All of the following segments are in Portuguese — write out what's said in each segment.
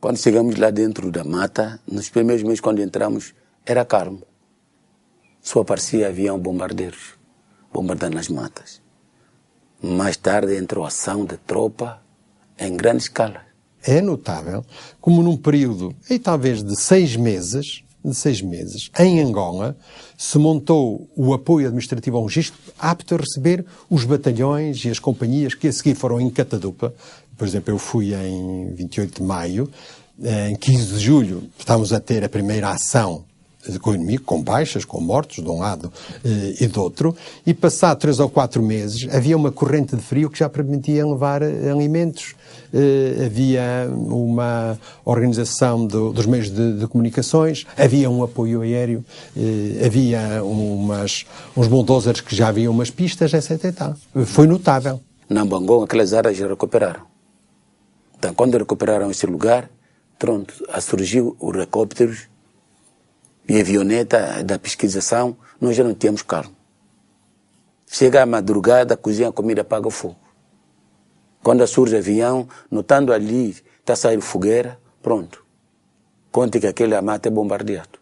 Quando chegamos lá dentro da mata, nos primeiros meses, quando entramos, era calmo. Só aparecia avião bombardeiros, bombardando as matas. Mais tarde entrou a ação de tropa em grande escala. É notável como num período, talvez de 6 meses, em Angola, se montou o apoio administrativo ao registro apto a receber os batalhões e as companhias que a seguir foram em Catadupa. Por exemplo, eu fui em 28 de maio, em 15 de julho estávamos a ter a primeira ação com o inimigo, com baixas, com mortos de um lado e do outro, e passado 3 ou 4 meses havia uma corrente de frio que já permitia levar alimentos. Havia uma organização dos meios de comunicações, havia um apoio aéreo, havia uns bulldozers que já haviam umas pistas, etc. E tal. Foi notável. Na Bangon, aquelas áreas já recuperaram. Então, quando recuperaram esse lugar, pronto, surgiu os helicópteros e a avioneta da pesquisação, nós já não tínhamos carro. Chega à madrugada, cozinha a comida, apaga o fogo. Quando surge avião, notando ali, está a sair fogueira, pronto. Conte que aquele mata é bombardeado.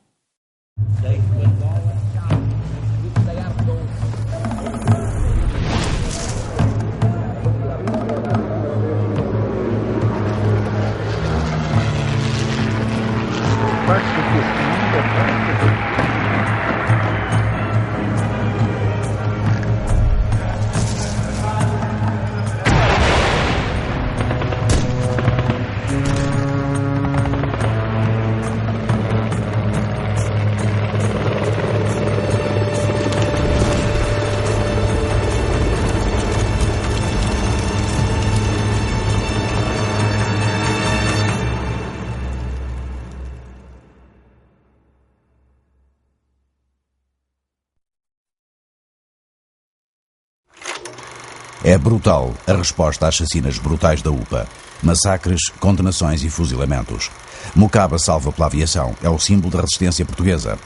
É brutal a resposta às chacinas brutais da UPA. Massacres, condenações e fuzilamentos. Mocaba salva pela aviação é o símbolo da resistência portuguesa.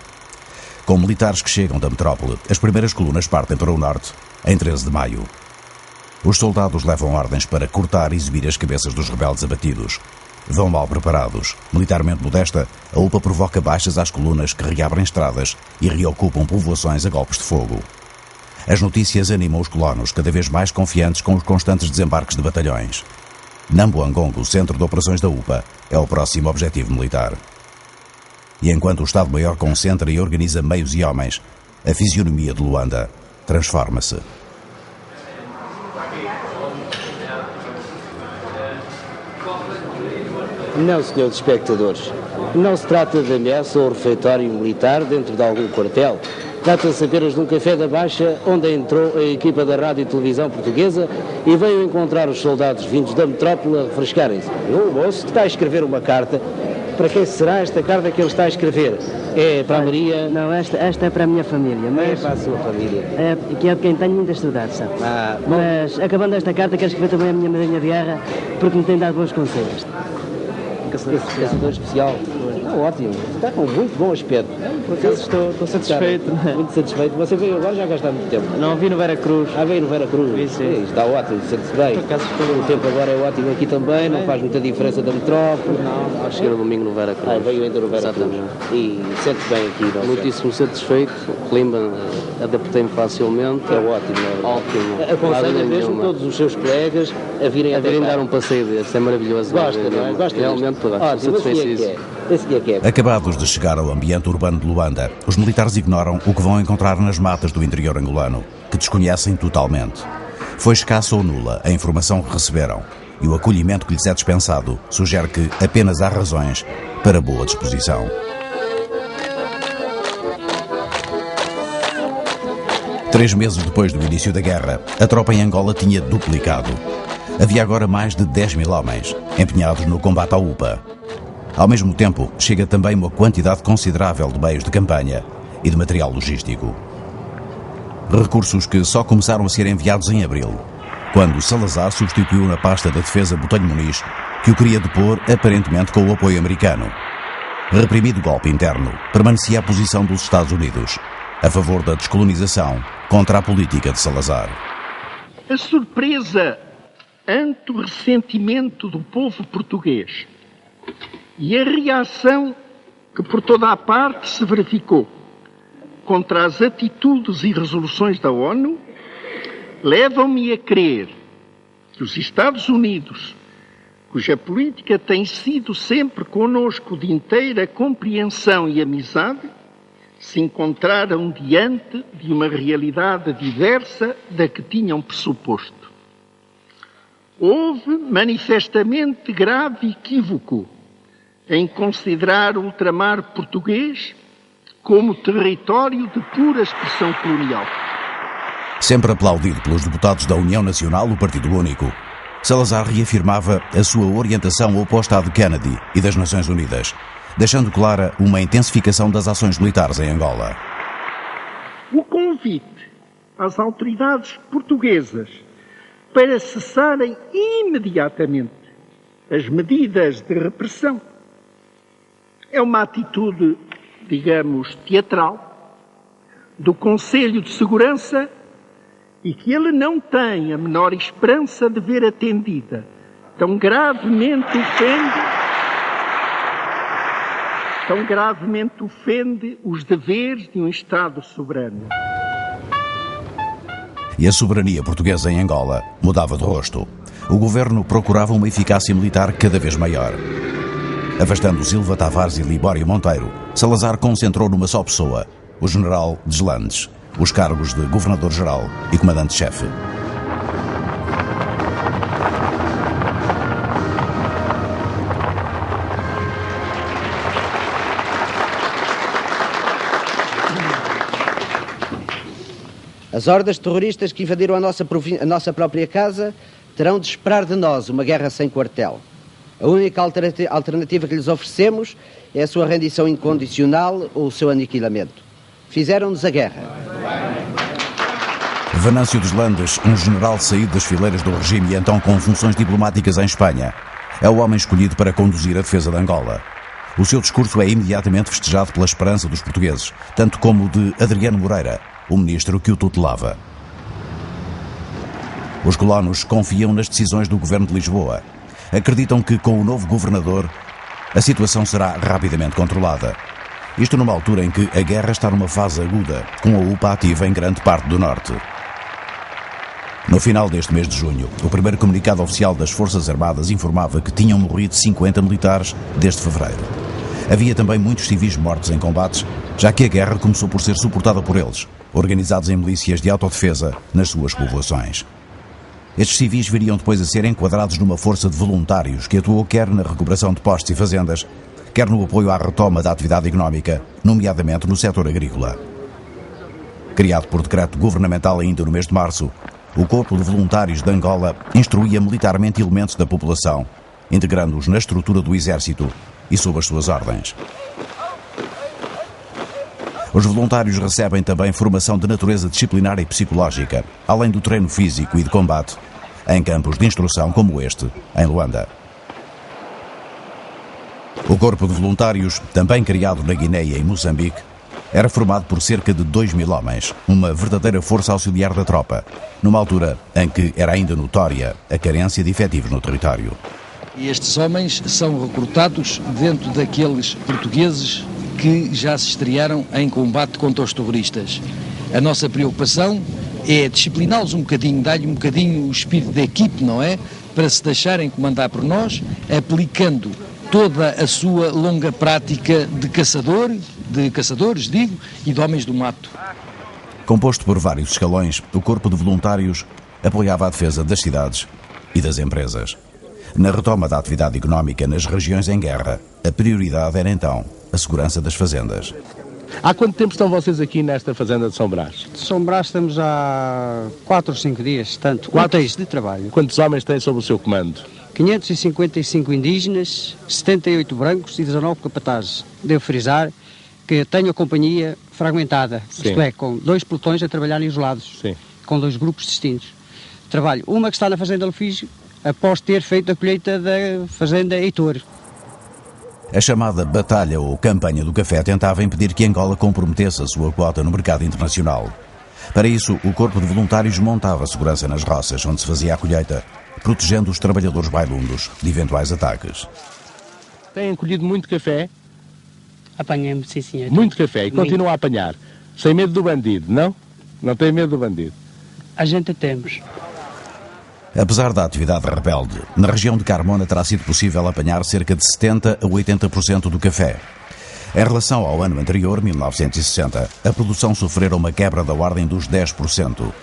Com militares que chegam da metrópole, as primeiras colunas partem para o norte, em 13 de maio. Os soldados levam ordens para cortar e exibir as cabeças dos rebeldes abatidos. Vão mal preparados. Militarmente modesta, a UPA provoca baixas às colunas que reabrem estradas e reocupam povoações a golpes de fogo. As notícias animam os colonos, cada vez mais confiantes com os constantes desembarques de batalhões. Namboangongo, centro de operações da UPA, é o próximo objetivo militar. E enquanto o Estado-Maior concentra e organiza meios e homens, a fisionomia de Luanda transforma-se. Não, senhores espectadores. Não se trata de ameaça ou refeitório militar dentro de algum quartel. Trata-se apenas de um café da Baixa onde entrou a equipa da Rádio e Televisão Portuguesa e veio encontrar os soldados vindos da metrópole a refrescarem-se. O moço está a escrever uma carta. Para quem será esta carta que ele está a escrever? É para a Maria? Não, esta é para a minha família. Mas é para a sua família. Que é de quem tenho muitas saudades, sabe? Mas acabando esta carta quero escrever também a minha madrinha de guerra porque me tem dado bons conselhos. Caçador especial. Ótimo. Está com muito bom aspecto. Por acaso estou satisfeito. Muito satisfeito. Você veio agora, já gastou muito tempo? Não, vi no Vera Cruz. Veio no Vera Cruz. Sim. Está ótimo, sente-se bem. O tempo agora é ótimo aqui também, não faz muita diferença da metrópole. Não, cheguei no domingo no Vera Cruz. Veio ainda no Vera Cruz. E sente-se bem aqui, não? Muitíssimo satisfeito. Clima, adaptei-me facilmente. É ótimo. Ótimo. Aconselho mesmo todos os seus colegas a virem dar um passeio desse. É maravilhoso. Gosta, não é? Gosta realmente, ótimo. Acabados de chegar ao ambiente urbano de Luanda, os militares ignoram o que vão encontrar nas matas do interior angolano, que desconhecem totalmente. Foi escassa ou nula a informação que receberam, e o acolhimento que lhes é dispensado sugere que apenas há razões para boa disposição. 3 meses depois do início da guerra, a tropa em Angola tinha duplicado. Havia agora mais de 10.000 homens, empenhados no combate à UPA. Ao mesmo tempo, chega também uma quantidade considerável de meios de campanha e de material logístico. Recursos que só começaram a ser enviados em abril, quando Salazar substituiu na pasta da defesa Botelho Muniz, que o queria depor aparentemente com o apoio americano. Reprimido o golpe interno, permanecia a posição dos Estados Unidos, a favor da descolonização contra a política de Salazar. A surpresa ante o ressentimento do povo português E a reação que por toda a parte se verificou contra as atitudes e resoluções da ONU levam-me a crer que os Estados Unidos, cuja política tem sido sempre conosco de inteira compreensão e amizade, se encontraram diante de uma realidade diversa da que tinham pressuposto. Houve manifestamente grave equívoco em considerar o ultramar português como território de pura expressão colonial. Sempre aplaudido pelos deputados da União Nacional, o Partido Único, Salazar reafirmava a sua orientação oposta à de Kennedy e das Nações Unidas, deixando clara uma intensificação das ações militares em Angola. O convite às autoridades portuguesas para cessarem imediatamente as medidas de repressão é uma atitude, digamos, teatral do Conselho de Segurança e que ele não tem a menor esperança de ver atendida. Tão gravemente ofende os deveres de um Estado soberano. E a soberania portuguesa em Angola mudava de rosto. O governo procurava uma eficácia militar cada vez maior. Afastando Silva Tavares e Libório Monteiro, Salazar concentrou numa só pessoa, o general Deslandes, os cargos de governador-geral e comandante-chefe. As hordas terroristas que invadiram a nossa própria casa terão de esperar de nós uma guerra sem quartel. A única alternativa que lhes oferecemos é a sua rendição incondicional ou o seu aniquilamento. Fizeram-nos a guerra. Venâncio Deslandes, um general saído das fileiras do regime e então com funções diplomáticas em Espanha, é o homem escolhido para conduzir a defesa de Angola. O seu discurso é imediatamente festejado pela esperança dos portugueses, tanto como o de Adriano Moreira, o ministro que o tutelava. Os colonos confiam nas decisões do governo de Lisboa. Acreditam que, com o novo governador, a situação será rapidamente controlada. Isto numa altura em que a guerra está numa fase aguda, com a UPA ativa em grande parte do norte. No final deste mês de junho, o primeiro comunicado oficial das Forças Armadas informava que tinham morrido 50 militares desde fevereiro. Havia também muitos civis mortos em combates, já que a guerra começou por ser suportada por eles, organizados em milícias de autodefesa nas suas povoações. Estes civis viriam depois a ser enquadrados numa força de voluntários que atuou quer na recuperação de postos e fazendas, quer no apoio à retoma da atividade económica, nomeadamente no setor agrícola. Criado por decreto governamental ainda no mês de março, o Corpo de Voluntários de Angola instruía militarmente elementos da população, integrando-os na estrutura do Exército e sob as suas ordens. Os voluntários recebem também formação de natureza disciplinar e psicológica, além do treino físico e de combate, em campos de instrução como este, em Luanda. O Corpo de Voluntários, também criado na Guinéia e Moçambique, era formado por cerca de 2.000 homens, uma verdadeira força auxiliar da tropa, numa altura em que era ainda notória a carência de efetivos no território. E estes homens são recrutados dentro daqueles portugueses que já se estrearam em combate contra os terroristas. A nossa preocupação é discipliná-los um bocadinho, dar-lhe um bocadinho o espírito da equipe, não é? Para se deixarem comandar por nós, aplicando toda a sua longa prática de caçadores, e de homens do mato. Composto por vários escalões, o Corpo de Voluntários apoiava a defesa das cidades e das empresas. Na retoma da atividade económica nas regiões em guerra, a prioridade era então a segurança das fazendas. Há quanto tempo estão vocês aqui nesta fazenda de São Brás? De São Brás estamos há 4 ou 5 dias, tanto, úteis de trabalho. Quantos homens têm sob o seu comando? 555 indígenas, 78 brancos e 19 capatazes. Devo frisar que tenho a companhia fragmentada, Sim. Isto é, com 2 pelotões a trabalhar isolados, Sim. com 2 grupos distintos. Trabalho uma que está na fazenda Lefígio, após ter feito a colheita da fazenda Heitor. A chamada Batalha ou Campanha do Café tentava impedir que Angola comprometesse a sua quota no mercado internacional. Para isso, o Corpo de Voluntários montava segurança nas roças onde se fazia a colheita, protegendo os trabalhadores bailundos de eventuais ataques. Têm colhido muito café? Apanhamos, sim, senhor. Muito café e continuam a apanhar. Sem medo do bandido, não? Não tem medo do bandido? A gente temos. Apesar da atividade rebelde, na região de Carmona terá sido possível apanhar cerca de 70% a 80% do café. Em relação ao ano anterior, 1960, a produção sofrera uma quebra da ordem dos 10%.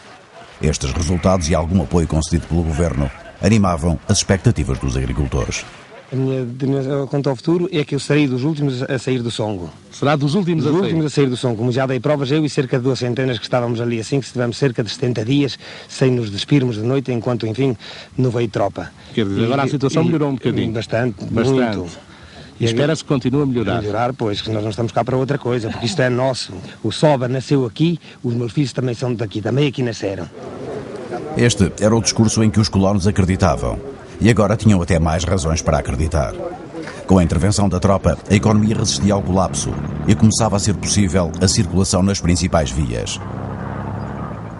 Estes resultados e algum apoio concedido pelo governo animavam as expectativas dos agricultores. A minha quanto ao futuro é que eu serei dos últimos a sair do Songo. Será dos últimos a sair do Songo. Como já dei provas, eu e cerca de 2 centenas que estávamos ali assim, que estivemos cerca de 70 dias sem nos despirmos de noite, enquanto, enfim, não veio tropa. Quer dizer, agora a situação melhorou um bocadinho. Bastante. Muito. E espera-se que continue a melhorar. Pois, que nós não estamos cá para outra coisa, porque isto é nosso. O Soba nasceu aqui, os meus filhos também são daqui, também aqui nasceram. Este era o discurso em que os colonos acreditavam. E agora tinham até mais razões para acreditar. Com a intervenção da tropa, a economia resistia ao colapso e começava a ser possível a circulação nas principais vias.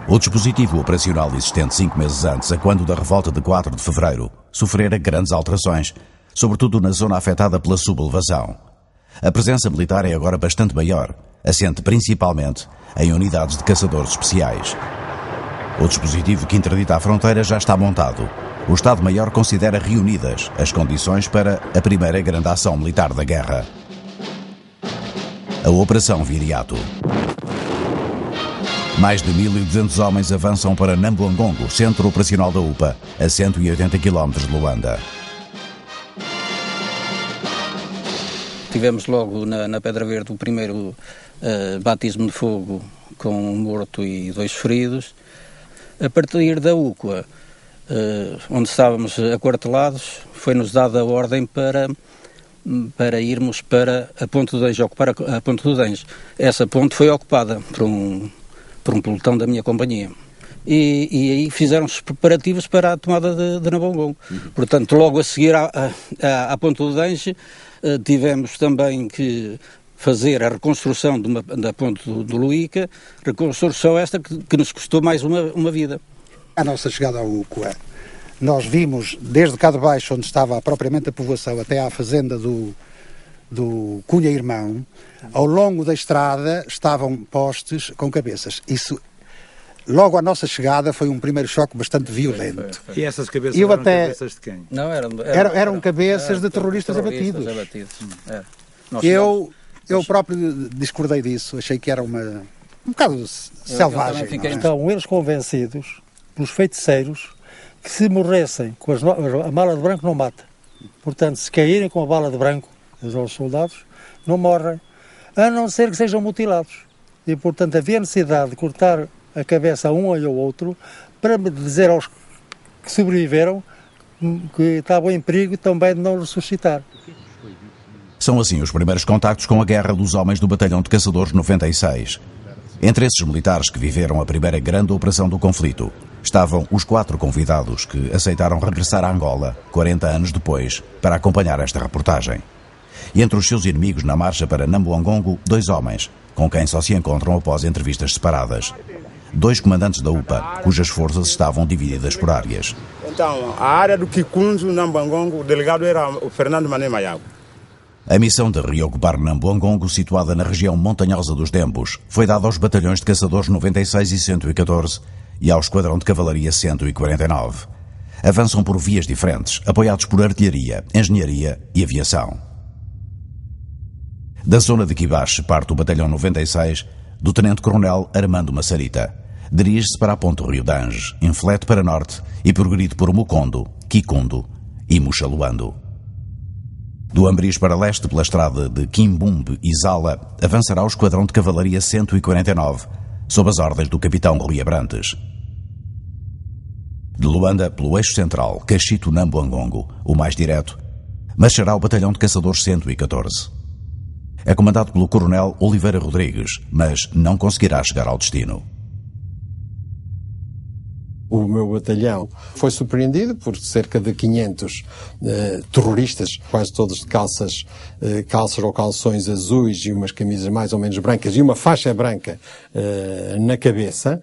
O dispositivo operacional existente 5 meses antes, a quando da revolta de 4 de fevereiro, sofrera grandes alterações, sobretudo na zona afetada pela sublevação. A presença militar é agora bastante maior, assente principalmente em unidades de caçadores especiais. O dispositivo que interdita a fronteira já está montado. O Estado-Maior considera reunidas as condições para a primeira grande ação militar da guerra. A Operação Viriato. Mais de 1.200 homens avançam para Nambuangongo, centro operacional da UPA, a 180 km de Luanda. Tivemos logo na Pedra Verde o primeiro batismo de fogo com um morto e 2 feridos. A partir da UCUA, onde estávamos aquartelados, foi-nos dada a ordem para irmos para a Ponte do Denjo, ocupar a Ponte do Denjo. Essa ponte foi ocupada por um pelotão da minha companhia. E aí fizeram os preparativos para a tomada de Nambuangongo. Portanto, logo a seguir à Ponte do Denjo, tivemos também que fazer a reconstrução da ponte do Luíca, reconstrução esta que nos custou mais uma vida. A nossa chegada ao UCUA, nós vimos desde cá de baixo, onde estava propriamente a povoação, até à fazenda do Cunha Irmão, ao longo da estrada estavam postes com cabeças. Isso, logo à nossa chegada, foi um primeiro choque bastante violento. E essas cabeças eram cabeças de quem? Não, eram cabeças de terroristas abatidos. Eu próprio discordei disso, achei que era um bocado selvagem. Estão eles convencidos, pelos feiticeiros, que se morressem com a bala de branco não mata. Portanto, se caírem com a bala de branco, os soldados, não morrem, a não ser que sejam mutilados. E, portanto, havia necessidade de cortar a cabeça a um e ao outro para dizer aos que sobreviveram que estavam em perigo também de não ressuscitar. São assim os primeiros contactos com a guerra dos homens do Batalhão de Caçadores 96. Entre esses militares que viveram a primeira grande operação do conflito, estavam os 4 convidados que aceitaram regressar a Angola, 40 anos depois, para acompanhar esta reportagem. E entre os seus inimigos na marcha para Nambuangongo, 2 homens, com quem só se encontram após entrevistas separadas. 2 comandantes da UPA, cujas forças estavam divididas por áreas. Então, a área do Kikunzu, Nambuangongo, o delegado era o Fernando Mané Maiago. A missão de reocupar Nambuangongo, situada na região montanhosa dos Dembos, foi dada aos batalhões de caçadores 96 e 114 e ao esquadrão de cavalaria 149. Avançam por vias diferentes, apoiados por artilharia, engenharia e aviação. Da zona de Quibache parte o batalhão 96 do tenente-coronel Armando Massarita. Dirige-se para a ponte Rio Dange, inflete para norte e progride por Mucondo, Kikundo e Muxaluando. Do Ambris para leste, pela estrada de Quimbumbe e Zala, avançará o esquadrão de cavalaria 149, sob as ordens do capitão Rui Abrantes. De Luanda, pelo eixo central, Cachito-Nambuangongo, o mais direto, marchará o batalhão de caçadores 114. É comandado pelo coronel Oliveira Rodrigues, mas não conseguirá chegar ao destino. O meu batalhão foi surpreendido por cerca de 500 terroristas, quase todos de calças ou calções azuis e umas camisas mais ou menos brancas e uma faixa branca na cabeça.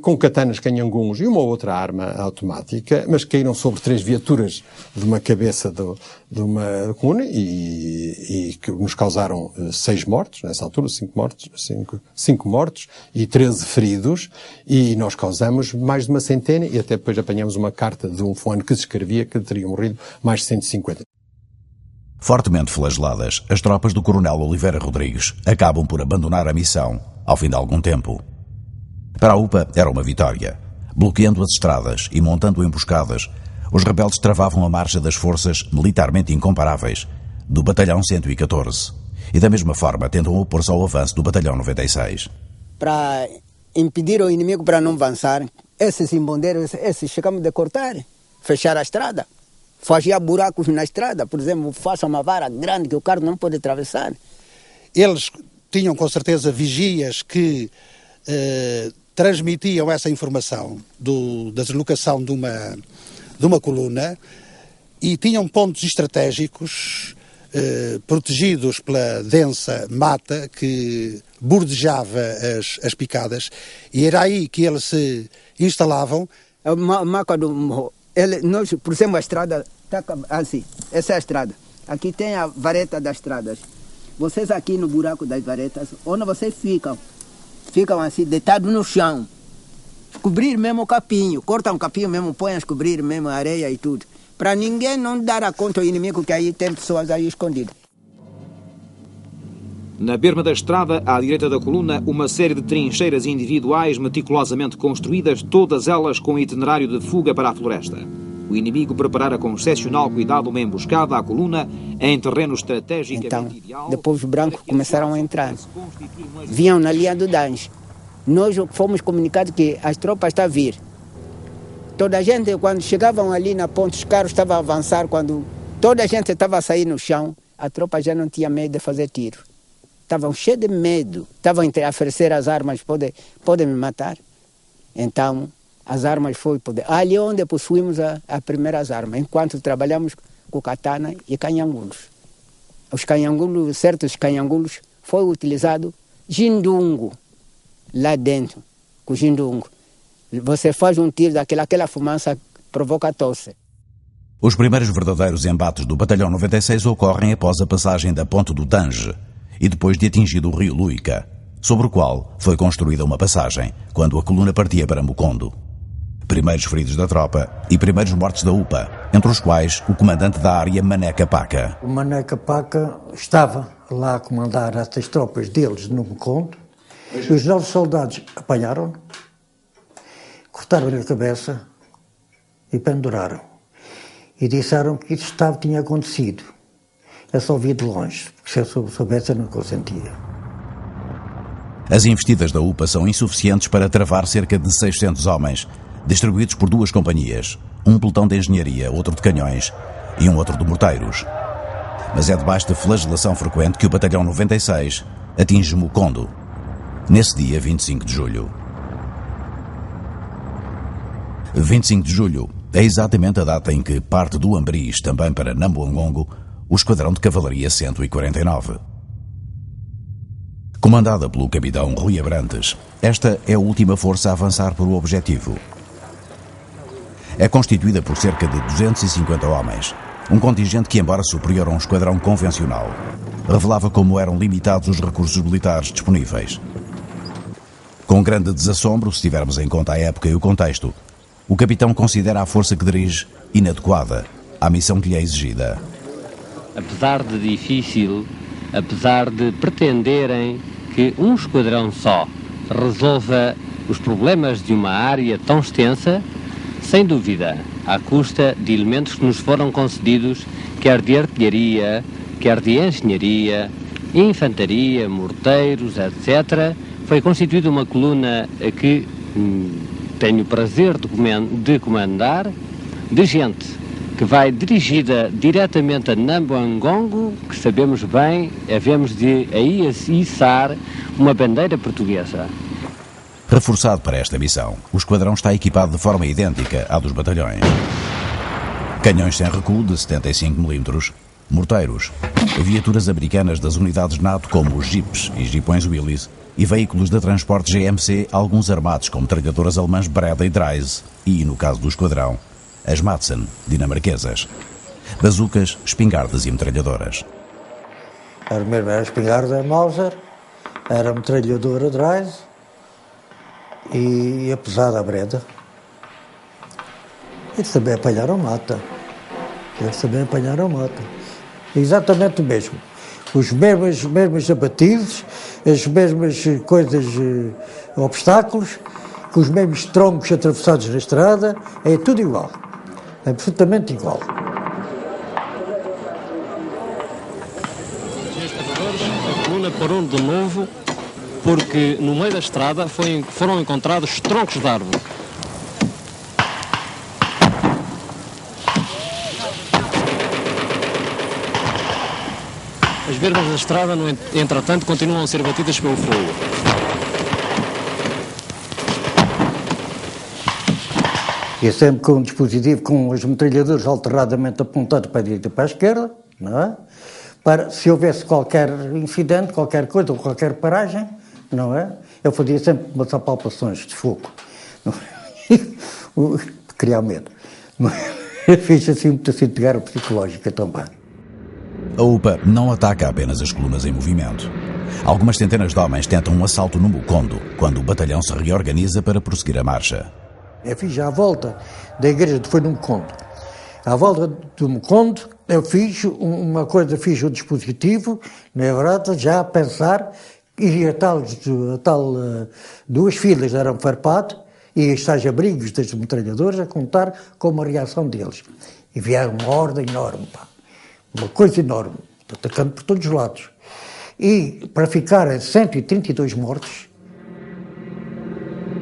com katanas, canhanguns e uma outra arma automática, mas caíram sobre 3 viaturas de uma cabeça de uma coluna e que nos causaram 6 mortos, nessa altura, 5 mortos e 13 feridos, e nós causamos mais de uma centena e até depois apanhamos uma carta de um fulano que se escrevia que teriam morrido mais de 150. Fortemente flageladas, as tropas do Coronel Oliveira Rodrigues acabam por abandonar a missão ao fim de algum tempo. Para a UPA era uma vitória. Bloqueando as estradas e montando emboscadas, os rebeldes travavam a marcha das forças militarmente incomparáveis do Batalhão 114 e da mesma forma tentam opor-se ao avanço do Batalhão 96. Para impedir o inimigo para não avançar, esses embondeiros, chegamos a cortar, fechar a estrada, fazia buracos na estrada, por exemplo, faça uma vara grande que o carro não pode atravessar. Eles tinham com certeza vigias que transmitiam essa informação da deslocação de uma coluna e tinham pontos estratégicos protegidos pela densa mata que bordejava as picadas, e era aí que eles se instalavam. A maca do morro, nós, por exemplo, a estrada está assim, essa é a estrada. Aqui tem a vareta das estradas. Vocês aqui no buraco das varetas, onde vocês ficam assim, deitados no chão. Cobrir mesmo o capinho, cortam o capinho mesmo, põem a cobrir mesmo a areia e tudo. Para ninguém não dar a conta ao inimigo que aí tem pessoas aí escondidas. Na berma da estrada, à direita da coluna, uma série de trincheiras individuais meticulosamente construídas, todas elas com itinerário de fuga para a floresta. O inimigo preparara com excepcional cuidado uma emboscada à coluna em terreno estrategicamente ideal. Então, depois os brancos começaram a entrar. Vinham na linha do Dange. Nós fomos comunicados que as tropas estão a vir. Toda a gente, quando chegavam ali na ponte, os carros estavam a avançar, quando toda a gente estava a sair no chão, a tropa já não tinha medo de fazer tiro. Estavam cheios de medo, estavam a oferecer as armas, podem me matar. Então, as armas foi poder. Ali onde possuímos as primeiras armas, enquanto trabalhamos com katana e canhangulos. Os canhangulos, certos canhangulos, foi utilizado jindungo lá dentro, com jindungo. Você faz um tiro aquela fumaça provoca tosse. Os primeiros verdadeiros embates do Batalhão 96 ocorrem após a passagem da ponte do Dange e depois de atingido o rio Luica, sobre o qual foi construída uma passagem quando a coluna partia para Mucondo. Primeiros feridos da tropa e primeiros mortos da UPA, entre os quais o comandante da área Maneca Paca. O Maneca Paca estava lá a comandar essas tropas deles no Mucondo e os 9 soldados apanharam-no, cortaram-lhe a cabeça e penduraram. E disseram que isso tinha acontecido. Eu só vi de longe, porque se eu soubesse eu não consentia. As investidas da UPA são insuficientes para travar cerca de 600 homens, distribuídos por 2 companhias, um pelotão de engenharia, outro de canhões e um outro de morteiros. Mas é debaixo de flagelação frequente que o Batalhão 96 atinge Mucondo, nesse dia 25 de julho. 25 de julho é exatamente a data em que parte do Ambriz, também para Nambuangongo, o Esquadrão de Cavalaria 149. Comandada pelo capitão Rui Abrantes, esta é a última força a avançar para o objetivo. É constituída por cerca de 250 homens, um contingente que, embora superior a um esquadrão convencional, revelava como eram limitados os recursos militares disponíveis. Com grande desassombro, se tivermos em conta a época e o contexto, o capitão considera a força que dirige inadequada à missão que lhe é exigida. Apesar de difícil, apesar de pretenderem que um esquadrão só resolva os problemas de uma área tão extensa, sem dúvida, à custa de elementos que nos foram concedidos, quer de artilharia, quer de engenharia, infantaria, morteiros, etc., foi constituída uma coluna que tenho o prazer de comandar, de gente que vai dirigida diretamente a Nambuangongo, que sabemos bem, havemos de aí içar uma bandeira portuguesa. Reforçado para esta missão, o esquadrão está equipado de forma idêntica à dos batalhões. Canhões sem recuo de 75 mm, morteiros, viaturas americanas das unidades NATO como os Jeeps e Jeepões Willys e veículos de transporte GMC, alguns armados com metralhadoras alemãs Breda e Dreise e, no caso do esquadrão, as Madsen, dinamarquesas. Bazucas, espingardas e metralhadoras. Era espingarda Mauser, era metralhadora Dreise e a pesada Breda. Eles também apanharam mata. Exatamente o mesmo. Os mesmos abatidos, as mesmas coisas, obstáculos, com os mesmos troncos atravessados na estrada, é tudo igual. É absolutamente igual. A coluna parou de novo porque no meio da estrada foram encontrados troncos de árvore. As bermas da estrada, entretanto, continuam a ser batidas pelo fogo. E sempre com um dispositivo com os metralhadores alternadamente apontados para a direita e para a esquerda, não é? Para, se houvesse qualquer incidente, qualquer coisa ou qualquer paragem, não é? Eu fazia sempre umas apalpações de fogo. Criar medo. Fiz assim muito assim de guerra psicológica também. A UPA não ataca apenas as colunas em movimento. Algumas centenas de homens tentam um assalto no Mucondo, quando o batalhão se reorganiza para prosseguir a marcha. Eu fiz à volta da igreja, foi no Mucondo. À volta do Mucondo, eu fiz uma coisa, fiz um dispositivo, na verdade, já a pensar, e a tal duas filas eram farpadas, e os tais abrigos das metralhadoras a contar com uma reação deles. E vieram uma ordem enorme, pá. Uma coisa enorme, atacando por todos os lados. E para ficarem 132 mortos.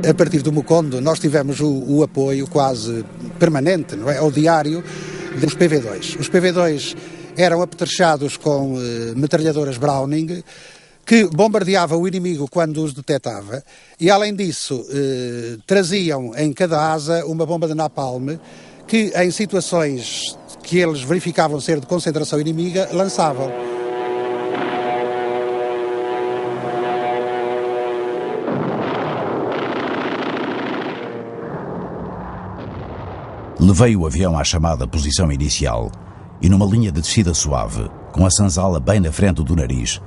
A partir do Mucondo, nós tivemos o apoio quase permanente, não é? Ao diário, dos PV2. Os PV2 eram apetrechados com metralhadoras Browning, que bombardeavam o inimigo quando os detectava, e além disso, traziam em cada asa uma bomba de napalm, que em situações que eles verificavam ser de concentração inimiga, lançavam. Levei o avião à chamada posição inicial e, numa linha de descida suave, com a sanzala bem na frente do nariz,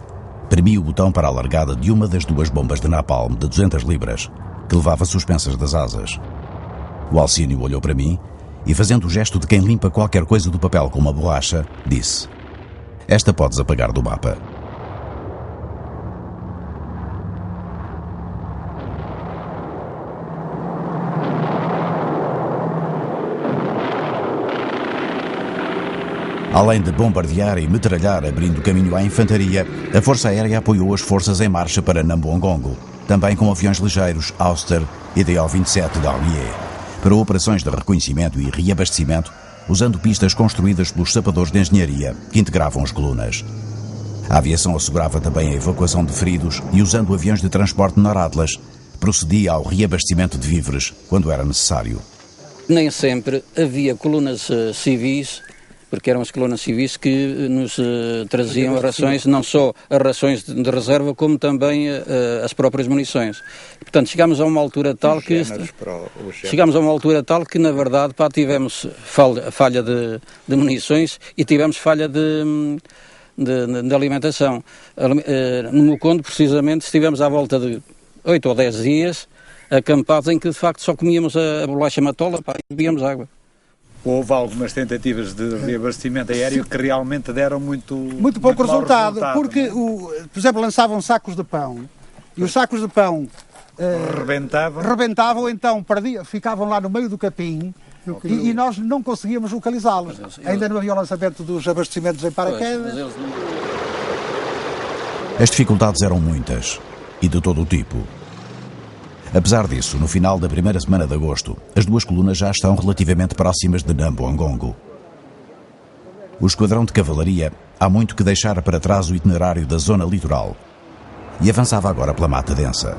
premi o botão para a largada de uma das duas bombas de napalm de 200 libras, que levava suspensas das asas. O Alcínio olhou para mim e, fazendo o gesto de quem limpa qualquer coisa do papel com uma borracha, disse: "Esta podes apagar do mapa." Além de bombardear e metralhar abrindo caminho à infantaria, a Força Aérea apoiou as forças em marcha para Nambuongongo, também com aviões ligeiros Auster e DO-27 Dornier, para operações de reconhecimento e reabastecimento, usando pistas construídas pelos sapadores de engenharia que integravam as colunas. A aviação assegurava também a evacuação de feridos e, usando aviões de transporte Noratlas, procedia ao reabastecimento de víveres quando era necessário. Nem sempre havia colunas civis, porque eram as colunas civis que nos traziam rações, não só as rações de reserva, como também as próprias munições. Portanto, chegámos a uma altura tal que na verdade, tivemos falha de munições e tivemos falha de alimentação. No Mucondo, precisamente, estivemos à volta de 8 ou 10 dias acampados em que, de facto, só comíamos a bolacha matola e bebíamos água. Houve algumas tentativas de reabastecimento aéreo que realmente deram muito pouco resultado, porque, por exemplo, lançavam sacos de pão e os sacos de pão rebentavam, então ficavam lá no meio do capim e nós não conseguíamos localizá-los. Ainda não havia o lançamento dos abastecimentos em paraquedas. As dificuldades eram muitas e de todo o tipo. Apesar disso, no final da primeira semana de agosto, as duas colunas já estão relativamente próximas de Nambuongongo. O esquadrão de cavalaria há muito que deixara para trás o itinerário da zona litoral e avançava agora pela mata densa.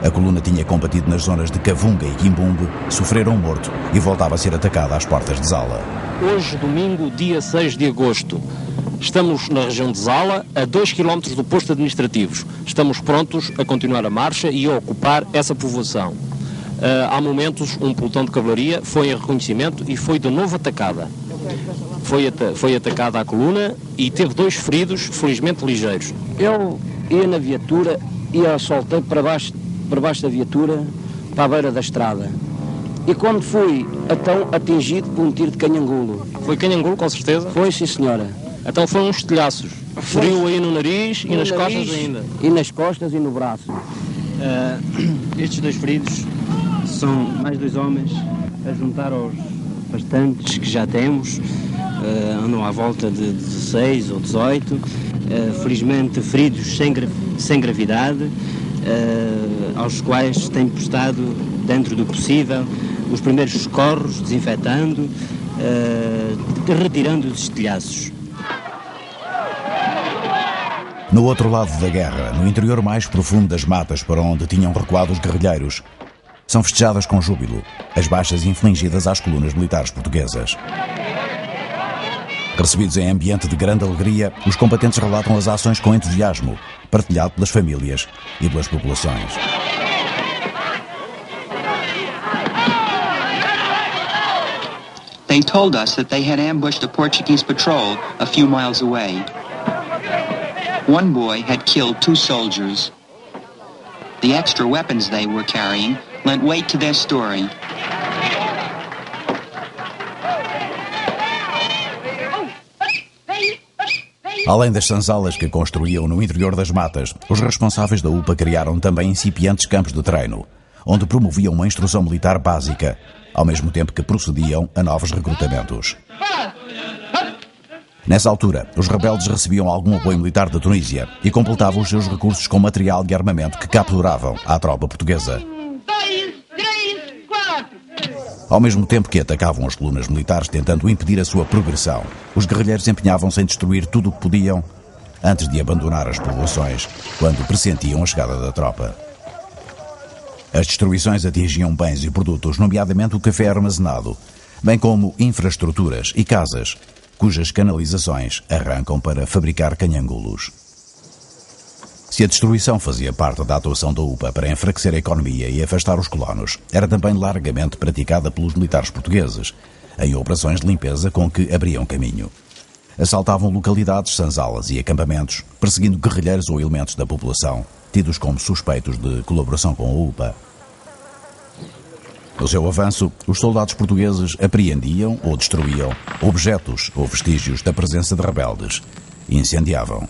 A coluna tinha combatido nas zonas de Cavunga e Quimbumbe, sofreram um morto e voltava a ser atacada às portas de Zala. Hoje, domingo, dia 6 de agosto, Estamos na região de Zala, a 2 km do posto administrativo. Estamos prontos a continuar a marcha e a ocupar essa povoação. Há momentos, um pelotão de cavalaria foi em reconhecimento e foi de novo atacada. Foi atacada a coluna e teve 2 feridos, felizmente ligeiros. Eu ia na viatura e soltei para baixo da viatura, para a beira da estrada. E quando fui, então, atingido por um tiro de canhangulo. Foi canhangulo, com certeza? Foi, sim, senhora. Então foram uns estilhaços. Feriu aí no nariz e nas costas ainda? E nas costas e no braço. Estes 2 feridos são mais 2 homens a juntar aos bastantes que já temos. Andam à volta de 16 ou 18. Felizmente feridos sem gravidade, aos quais tem prestado, dentro do possível, os primeiros socorros, desinfetando, retirando os estilhaços. No outro lado da guerra, no interior mais profundo das matas para onde tinham recuado os guerrilheiros, são festejadas com júbilo as baixas infligidas às colunas militares portuguesas. Recebidos em ambiente de grande alegria, os combatentes relatam as ações com entusiasmo, partilhado pelas famílias e pelas populações. They told us that they had ambushed a Portuguese patrol a few miles away. One boy had killed 2 soldiers. The extra weapons they were carrying lent weight to their story. Além das sanzalas que construíam no interior das matas, os responsáveis da UPA criaram também incipientes campos de treino, onde promoviam uma instrução militar básica, ao mesmo tempo que procediam a novos recrutamentos. Nessa altura, os rebeldes recebiam algum apoio militar da Tunísia e completavam os seus recursos com material e armamento que capturavam à tropa portuguesa. Ao mesmo tempo que atacavam as colunas militares tentando impedir a sua progressão, os guerrilheiros empenhavam-se em destruir tudo o que podiam antes de abandonar as povoações, quando pressentiam a chegada da tropa. As destruições atingiam bens e produtos, nomeadamente o café armazenado, bem como infraestruturas e casas, cujas canalizações arrancam para fabricar canhangulos. Se a destruição fazia parte da atuação da UPA para enfraquecer a economia e afastar os colonos, era também largamente praticada pelos militares portugueses, em operações de limpeza com que abriam caminho. Assaltavam localidades, sanzalas e acampamentos, perseguindo guerrilheiros ou elementos da população, tidos como suspeitos de colaboração com a UPA. No seu avanço, os soldados portugueses apreendiam ou destruíam objetos ou vestígios da presença de rebeldes e incendiavam.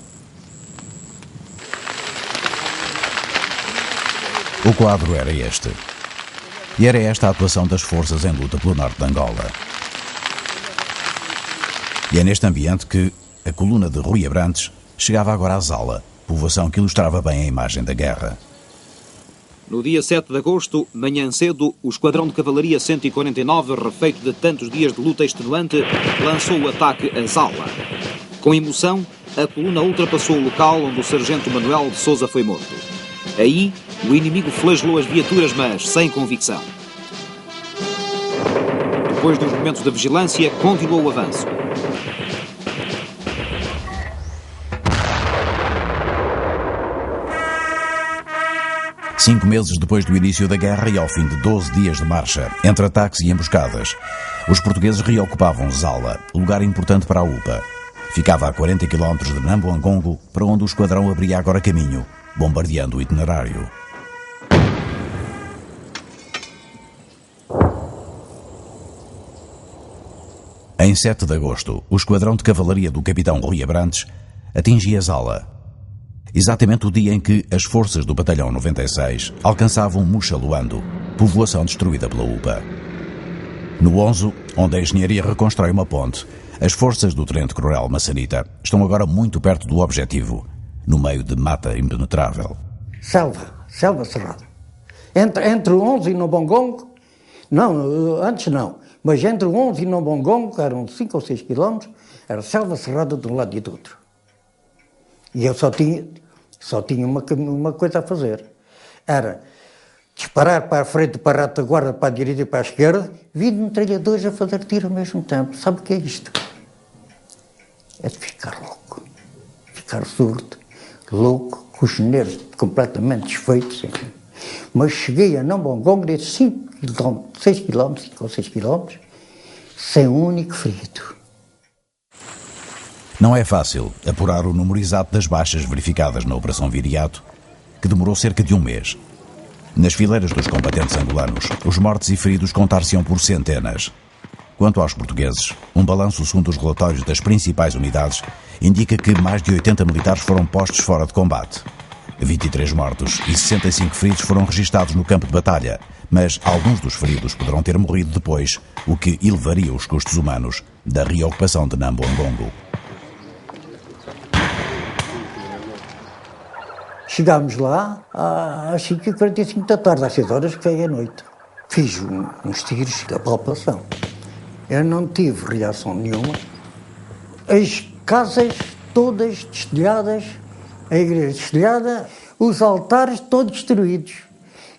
O quadro era este. E era esta a atuação das forças em luta pelo norte de Angola. E é neste ambiente que a coluna de Rui Abrantes chegava agora a Zala, povoação que ilustrava bem a imagem da guerra. No dia 7 de agosto, manhã cedo, o Esquadrão de Cavalaria 149, refeito de tantos dias de luta extenuante, lançou o ataque a Zala. Com emoção, a coluna ultrapassou o local onde o sargento Manuel de Sousa foi morto. Aí, o inimigo flagelou as viaturas, mas sem convicção. Depois de uns momentos de vigilância, continuou o avanço. Cinco meses depois do início da guerra e ao fim de 12 dias de marcha, entre ataques e emboscadas, os portugueses reocupavam Zala, lugar importante para a UPA. Ficava a 40 km de Nambuangongo, para onde o esquadrão abria agora caminho, bombardeando o itinerário. Em 7 de agosto, o esquadrão de cavalaria do capitão Rui Abrantes atingia Zala, exatamente o dia em que as forças do batalhão 96 alcançavam Muxaluando, povoação destruída pela UPA. No Onzo, onde a engenharia reconstrói uma ponte, as forças do tenente-coronel Massanita estão agora muito perto do objetivo, no meio de mata impenetrável. Selva cerrada. Entre o 11 e Nombongongo, não, antes não, mas entre o 11 e Nombongongo, eram 5 ou 6 quilómetros, era selva cerrada de um lado e do outro. E eu só tinha uma coisa a fazer. Era disparar para a frente, para a retaguarda, para a direita e para a esquerda, 20 metralhadores a fazer tiro ao mesmo tempo. Sabe o que é isto? É de ficar louco. ficar surdo, louco, com os nervos completamente desfeitos. Mas cheguei a Nambongong de 5 ou 6 km, sem um único ferido. Não é fácil apurar o número exato das baixas verificadas na Operação Viriato, que demorou cerca de um mês. Nas fileiras dos combatentes angolanos, os mortos e feridos contar-se-ão por centenas. Quanto aos portugueses, um balanço segundo os relatórios das principais unidades indica que mais de 80 militares foram postos fora de combate. 23 mortos e 65 feridos foram registados no campo de batalha, mas alguns dos feridos poderão ter morrido depois, o que elevaria os custos humanos da reocupação de Nambongongo. Chegámos lá às 5h45 da tarde, às 6 horas que foi à noite. Fiz uns tiros da palpação. Eu não tive reação nenhuma. As casas todas destelhadas, a igreja destelhada, os altares todos destruídos.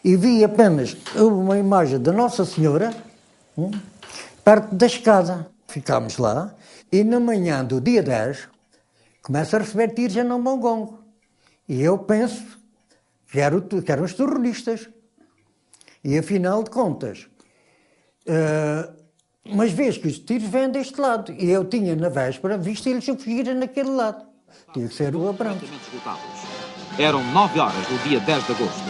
E vi apenas uma imagem da Nossa Senhora perto da escada. Ficámos lá e na manhã do dia 10 começa a receber tiros a Nambongongo. E eu penso que eram os terroristas. E afinal de contas, mas vês que os tiros vêm deste lado. E eu tinha na véspera visto eles a fugirem naquele lado. Tinha que ser o Abrantes. Eram 9 horas do dia 10 de agosto.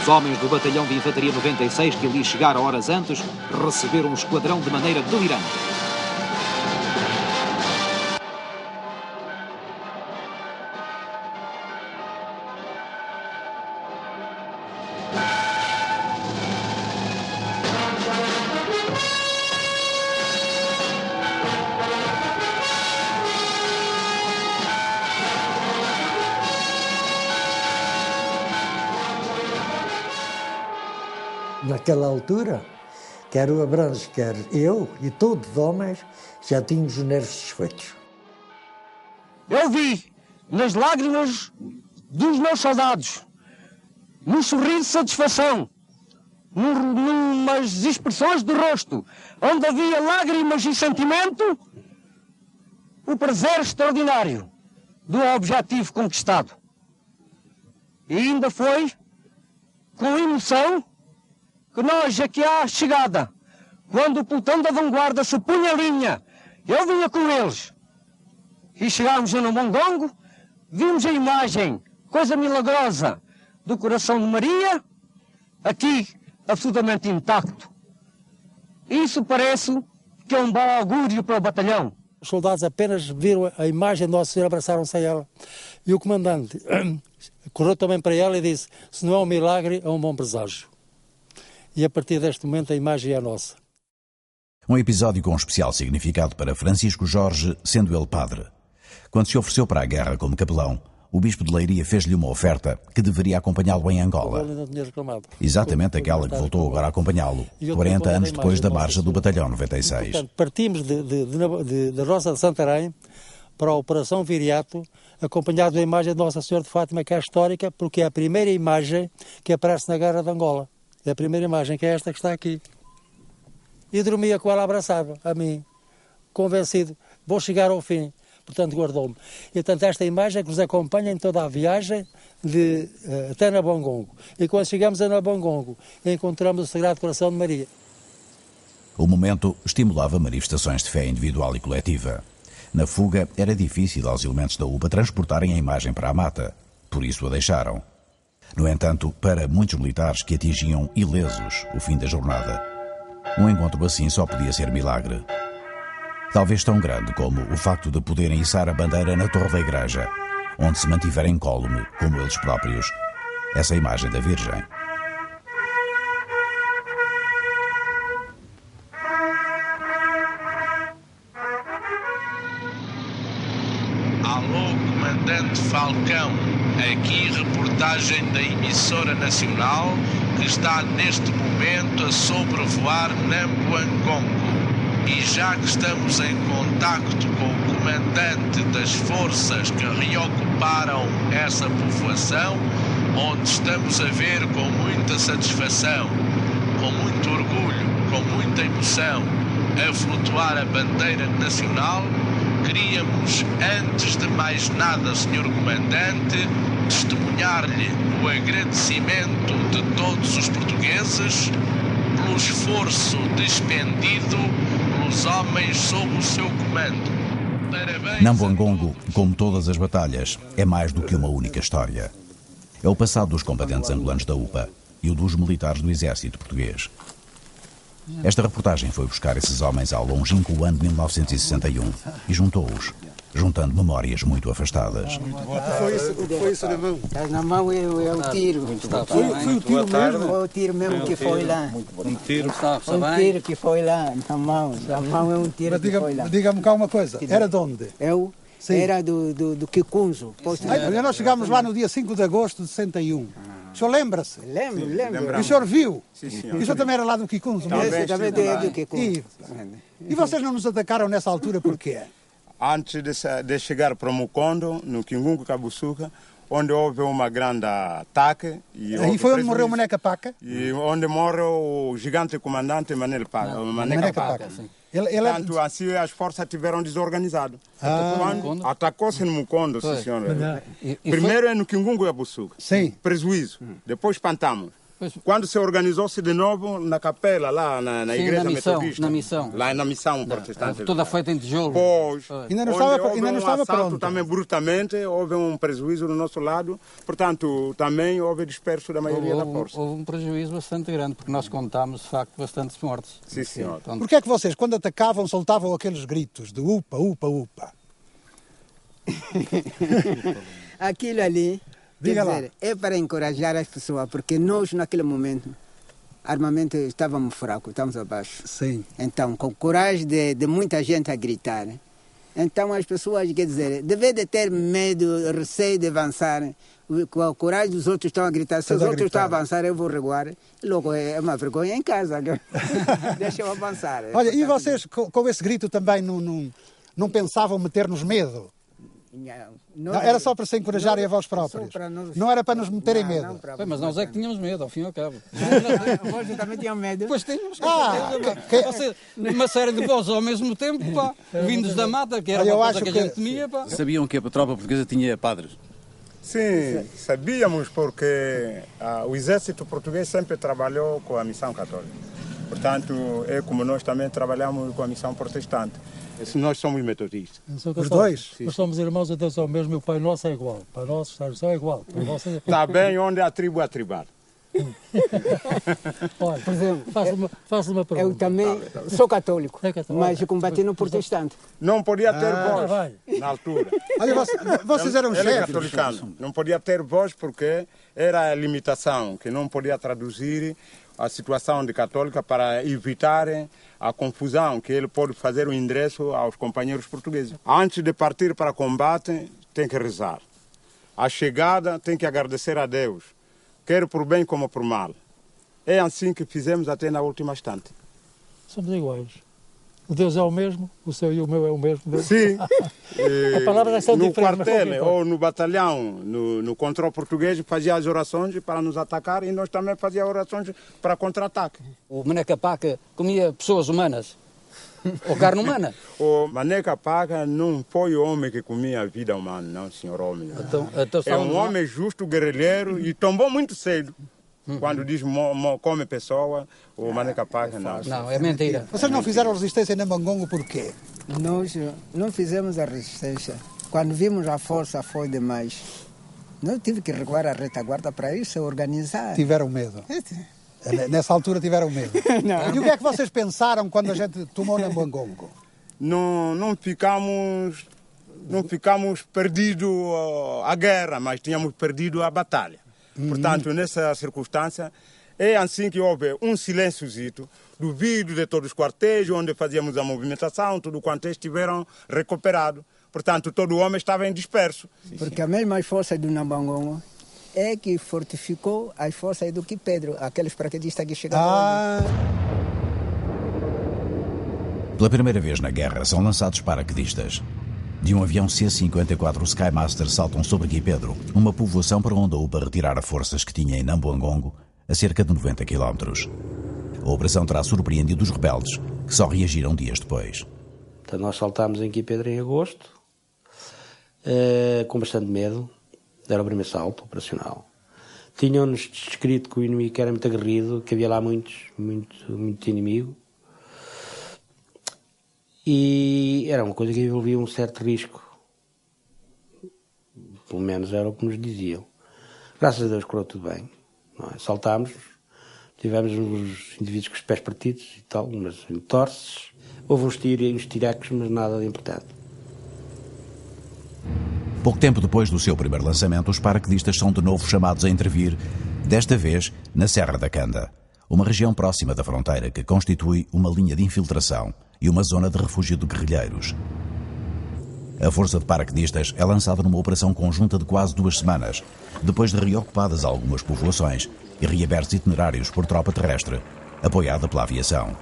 Os homens do batalhão de infantaria 96, que ali chegaram horas antes, receberam um esquadrão de maneira delirante. Naquela altura, quer o Abrantes, quer eu e todos os homens, já tínhamos os nervos desfeitos. Eu vi nas lágrimas dos meus soldados, num sorriso de satisfação, numas expressões de rosto, onde havia lágrimas e sentimento, o prazer extraordinário do objetivo conquistado. E ainda foi com emoção que nós aqui à chegada, quando o pelotão da vanguarda se punha em linha, eu vinha com eles. E chegámos a Nambongongo, vimos a imagem, coisa milagrosa, do coração de Maria, aqui absolutamente intacto. Isso parece que é um bom augúrio para o batalhão. Os soldados apenas viram a imagem de Nossa Senhora, abraçaram-se a ela. E o comandante correu também para ela e disse: se não é um milagre, é um bom presságio. E a partir deste momento a imagem é nossa. Um episódio com especial significado para Francisco Jorge, sendo ele padre. Quando se ofereceu para a guerra como capelão, o bispo de Leiria fez-lhe uma oferta que deveria acompanhá-lo em Angola. Exatamente aquela que voltou agora a acompanhá-lo, 40 anos depois da marcha do Batalhão 96. Portanto, partimos de Rosa de Santarém para a Operação Viriato, acompanhado da imagem de Nossa Senhora de Fátima, que é histórica, porque é a primeira imagem que aparece na Guerra de Angola. É a primeira imagem, que é esta que está aqui. E dormia com ela abraçada a mim, convencido, vou chegar ao fim. Portanto, guardou-me. E, portanto, esta imagem que nos acompanha em toda a viagem até Nambongongo. E quando chegamos a Nambongongo, encontramos o Sagrado Coração de Maria. O momento estimulava manifestações de fé individual e coletiva. Na fuga, era difícil aos elementos da UPA transportarem a imagem para a mata. Por isso a deixaram. No entanto, para muitos militares que atingiam ilesos o fim da jornada, um encontro assim só podia ser milagre. Talvez tão grande como o facto de poderem içar a bandeira na torre da igreja, onde se mantiveram incólume, como eles próprios, essa imagem da Virgem. Alô, Comandante Falcão. Aqui reportagem da emissora nacional que está neste momento a sobrevoar Nambongongo. E já que estamos em contacto com o comandante das forças que reocuparam essa povoação, onde estamos a ver com muita satisfação, com muito orgulho, com muita emoção, a flutuar a bandeira nacional, queríamos, antes de mais nada, Sr. Comandante, testemunhar-lhe o agradecimento de todos os portugueses pelo esforço despendido pelos homens sob o seu comando. Parabéns. Nambuangongo, como todas as batalhas, é mais do que uma única história. É o passado dos combatentes angolanos da UPA e o dos militares do exército português. Esta reportagem foi buscar esses homens ao longínquo ano de 1961 e juntou-os, juntando memórias muito afastadas. O que foi isso na mão? Na mão é o tiro. Foi o tiro mesmo? Foi o tiro mesmo que foi lá. Um tiro. Um tiro que foi lá, na mão. Na mão é um tiro que foi lá. Diga-me cá uma coisa, era de onde? Era do Quicunzo. Nós chegámos lá no dia 5 de agosto de 61. O senhor lembra-se? Lembro. E o senhor viu? Sim, E o senhor também era lá do Quicunzo? Também é do Quicunzo. E vocês não nos atacaram nessa altura por quê? Antes de chegar para Mukondo, no Kingungu Kabusuka, onde houve uma grande ataque. E foi onde morreu o Maneca Paca? E onde morreu o gigante comandante Maneca Paca. Portanto, assim as forças tiveram desorganizado. Quando atacou-se no Mukondo, sim, senhor. Primeiro é no Kingungu Kabusuka. Sim. Prejuízo. Depois espantamos. Quando se organizou-se de novo na capela, lá na igreja metodista. Na missão. Lá na missão protestante. Toda feita em tijolo. Pois. Ainda não estava pronto. Também brutamente, houve um prejuízo do nosso lado. Portanto, também houve disperso da maioria da força. Houve um prejuízo bastante grande, porque nós contámos, de facto, bastantes mortes. Sim, senhor. Por que é que vocês, quando atacavam, soltavam aqueles gritos de upa, upa, upa? Aquilo ali... Diga lá. É para encorajar as pessoas, porque nós, naquele momento, armamento estávamos fracos, estávamos abaixo. Sim. Então, com coragem de muita gente a gritar, então as pessoas, quer dizer, devem de ter medo, receio de avançar, com a coragem dos outros estão a gritar, se os outros estão a avançar, eu vou recuar, logo é uma vergonha em casa, deixa eu avançar. Olha, e vocês, com esse grito também, não pensavam meter-nos medo? Não, era só para se encorajarem a vós próprios. Não era para nos meterem medo. Mas nós é que tínhamos medo, ao fim e ao cabo. Vocês também tinham medo? Pois tínhamos. Uma série de vós ao mesmo tempo, pá, vindos da mata, que era uma coisa que a gente temia, pá. Sabiam que a tropa portuguesa tinha padres? Sim, sabíamos porque o exército português sempre trabalhou com a missão católica. Portanto, é como nós também trabalhamos com a missão protestante. Nós somos metodistas. Os dois? Nós somos irmãos de Deus ao mesmo e o Pai Nosso é igual. O Pai Nosso é igual. Está bem onde a tribo é tribal. Olha, por exemplo, faço uma pergunta. Eu também sou católico, mas combati no protestante. Não podia ter voz na altura. Olha, vocês eram chefes. Catolicano. Não podia ter voz porque era a limitação, que não podia traduzir a situação de católica para evitar a confusão que ele pode fazer o endereço aos companheiros portugueses. Antes de partir para combate, tem que rezar. A chegada tem que agradecer a Deus, quer por bem como por mal. É assim que fizemos até na última instante. Somos iguais. O Deus é o mesmo, o seu e o meu é o mesmo. Sim. A palavra é só no diferente, quartel ou no batalhão, no controle português, fazia as orações para nos atacar e nós também fazíamos orações para contra-ataque. O Maneca Paca comia pessoas humanas, ou carne humana. O Maneca Paca não foi o homem que comia a vida humana, não, senhor homem. Então é um homem justo, guerrilheiro e tombou muito cedo. Quando diz come pessoa, o Maneca Paca não. Não, é mentira. Vocês não fizeram resistência em Nambuangongo por quê? Nós não fizemos a resistência. Quando vimos a força foi demais. Não tive que recuar a retaguarda para isso, organizar. Tiveram medo. Nessa altura tiveram medo. E o que é que vocês pensaram quando a gente tomou Nambuangongo? Não ficamos perdidos a guerra, mas tínhamos perdido a batalha. Portanto, nessa circunstância, é assim que houve um silênciozito do vidro de todos os quartéis, onde fazíamos a movimentação, tudo quanto estiveram recuperados. Portanto, todo o homem estava em disperso. Porque a mesma força do Nambuangongo é que fortificou as forças do que Pedro, aqueles paraquedistas que chegaram. Pela primeira vez na guerra são lançados paraquedistas. De um avião C-54 Skymaster saltam sobre Gui Pedro, uma povoação para onde a UPA retirara forças que tinha em Nambuangongo, a cerca de 90 km. A operação terá surpreendido os rebeldes, que só reagiram dias depois. Então, nós saltámos em Quipedra em agosto, com bastante medo. Era o primeiro salto operacional. Tinham-nos descrito que o inimigo era muito aguerrido, que havia lá muito inimigo. E era uma coisa que envolvia um certo risco. Pelo menos era o que nos diziam. Graças a Deus correu tudo bem. Não é? Saltámos, tivemos uns indivíduos com os pés partidos e tal, umas entorces. Houve uns tiracos, mas nada de importante. Pouco tempo depois do seu primeiro lançamento, os paraquedistas são de novo chamados a intervir, desta vez na Serra da Canda, uma região próxima da fronteira que constitui uma linha de infiltração e uma zona de refúgio de guerrilheiros. A força de paraquedistas é lançada numa operação conjunta de quase 2 semanas, depois de reocupadas algumas povoações e reabertos itinerários por tropa terrestre, apoiada pela aviação.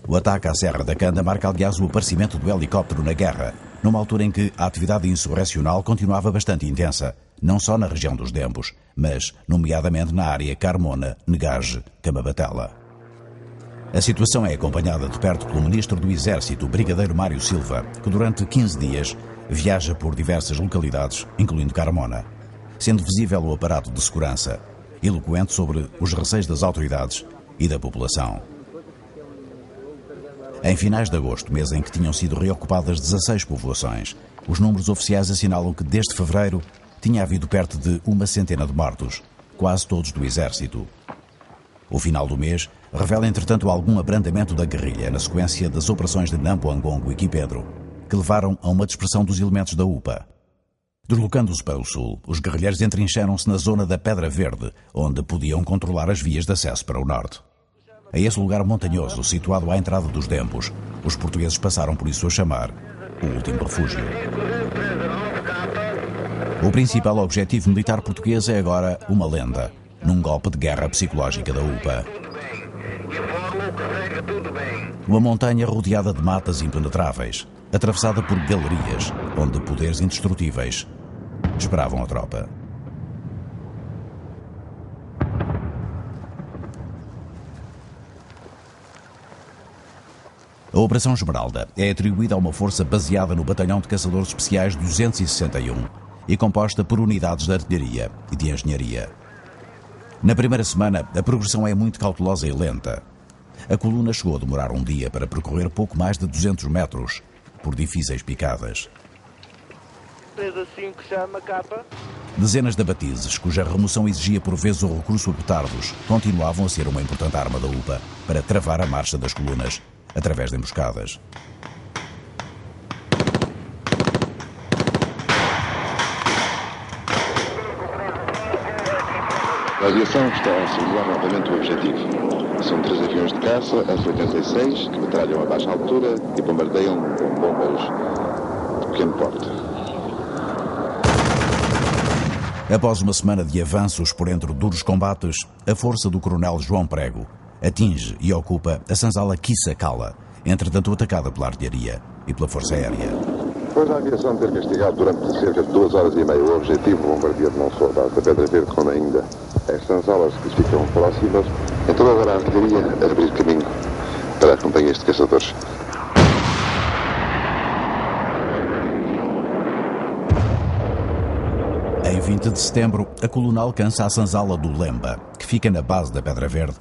O ataque à Serra da Canda marca, aliás, o aparecimento do helicóptero na guerra, numa altura em que a atividade insurrecional continuava bastante intensa, não só na região dos Dembos, mas, nomeadamente, na área Carmona-Negage-Camabatela. A situação é acompanhada de perto pelo Ministro do Exército, Brigadeiro Mário Silva, que durante 15 dias viaja por diversas localidades, incluindo Carmona, sendo visível o aparato de segurança, eloquente sobre os receios das autoridades e da população. Em finais de agosto, mês em que tinham sido reocupadas 16 povoações, os números oficiais assinalam que desde fevereiro tinha havido perto de 100 de mortos, quase todos do Exército. O final do mês revela, entretanto, algum abrandamento da guerrilha na sequência das operações de Namboangongo e Quipedro, que levaram a uma dispersão dos elementos da UPA. Deslocando-se para o sul, os guerrilheiros entrincheiram-se na zona da Pedra Verde, onde podiam controlar as vias de acesso para o norte. A esse lugar montanhoso, situado à entrada dos Dembos, os portugueses passaram por isso a chamar o último refúgio. O principal objetivo militar português é agora uma lenda, num golpe de guerra psicológica da UPA. Uma montanha rodeada de matas impenetráveis, atravessada por galerias, onde poderes indestrutíveis esperavam a tropa. A Operação Esmeralda é atribuída a uma força baseada no Batalhão de Caçadores Especiais 261 e composta por unidades de artilharia e de engenharia. Na primeira semana, a progressão é muito cautelosa e lenta. A coluna chegou a demorar um dia para percorrer pouco mais de 200 metros, por difíceis picadas. 3-5 chama capa. Dezenas de abatizes, cuja remoção exigia por vezes o recurso a petardos, continuavam a ser uma importante arma da UPA para travar a marcha das colunas, através de emboscadas. A aviação está a simular novamente o objetivo. São 3 aviões de caça, F-86, que metralham a baixa altura e bombardeiam com bombas de pequeno porte. Após uma semana de avanços por entre duros combates, a força do coronel João Prego atinge e ocupa a senzala Quissacala, entretanto atacada pela artilharia e pela força aérea. Depois da aviação ter castigado durante cerca de 2 horas e meia o objetivo bombardeiro não só da Pedra Verde como ainda as senzalas que ficam próximas, entrou agora a artilharia a abrir caminho para as companhias de caçadores. Em 20 de setembro, a coluna alcança a senzala do Lemba, que fica na base da Pedra Verde,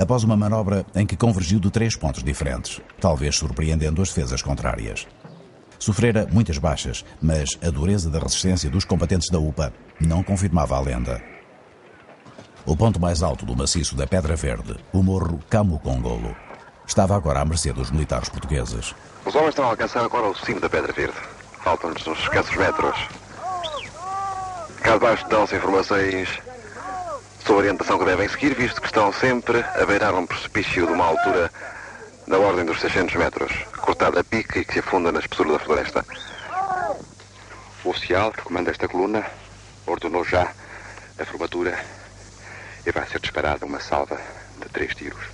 após uma manobra em que convergiu de 3 pontos diferentes, talvez surpreendendo as defesas contrárias. Sofrera muitas baixas, mas a dureza da resistência dos combatentes da UPA não confirmava a lenda. O ponto mais alto do maciço da Pedra Verde, o morro Camocongolo, estava agora à mercê dos militares portugueses. Os homens estão a alcançar agora o cimo da Pedra Verde. Faltam-nos uns escassos metros. Cá abaixo dão-se informações sobre a orientação que devem seguir, visto que estão sempre a beirar um precipício de uma altura da ordem dos 600 metros, cortado a pique e que se afunda na espessura da floresta. O oficial que comanda esta coluna ordenou já a formatura e vai ser disparada uma salva de 3 tiros.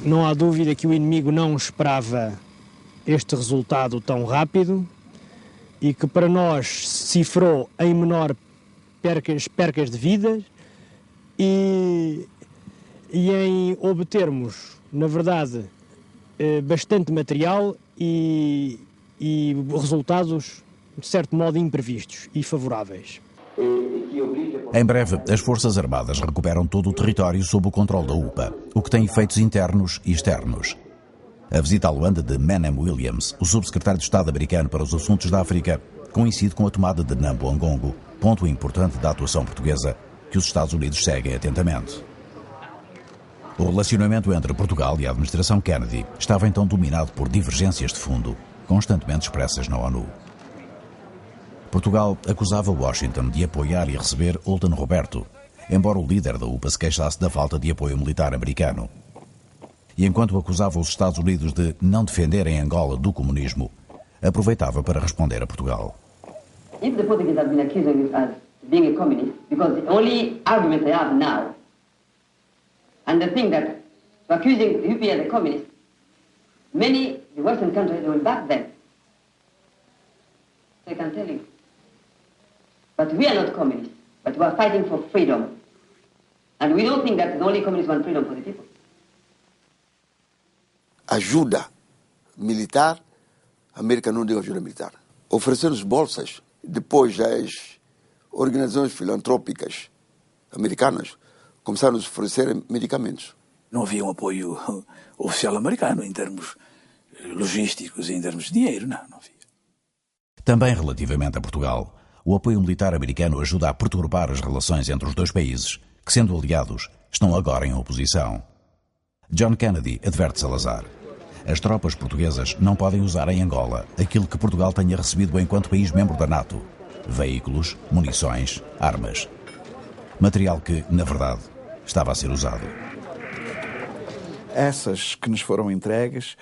Não há dúvida que o inimigo não esperava este resultado tão rápido e que para nós cifrou em menor percas de vidas e em obtermos, na verdade, bastante material e resultados, de certo modo, imprevistos e favoráveis. Em breve, as Forças Armadas recuperam todo o território sob o controle da UPA, o que tem efeitos internos e externos. A visita a Luanda de Menem Williams, o subsecretário de Estado americano para os Assuntos da África, coincide com a tomada de Nambu-Angongo, ponto importante da atuação portuguesa, que os Estados Unidos seguem atentamente. O relacionamento entre Portugal e a administração Kennedy estava então dominado por divergências de fundo, constantemente expressas na ONU. Portugal acusava Washington de apoiar e receber Holden Roberto, embora o líder da UPA se queixasse da falta de apoio militar americano. E enquanto acusava os Estados Unidos de não defenderem Angola do comunismo, aproveitava para responder a Portugal. If the Portuguese have been accusing us as being a communist, because the only argument they have now, and the thing that accusing the UP as a communist, many the Western countries will back them. I can tell you. But we are not communists, but we are fighting for freedom. And we don't think that the only communists want freedom for the people. Ajuda militar, a América não deu ajuda militar. Oferecendo bolsas, depois as organizações filantrópicas americanas começaram a oferecer medicamentos. Não havia um apoio oficial americano em termos logísticos e em termos de dinheiro, não havia. Também relativamente a Portugal, o apoio militar americano ajuda a perturbar as relações entre os dois países, que, sendo aliados, estão agora em oposição. John Kennedy adverte Salazar. As tropas portuguesas não podem usar em Angola aquilo que Portugal tenha recebido enquanto país membro da NATO: veículos, munições, armas. Material que, na verdade, estava a ser usado. Essas que nos foram entregues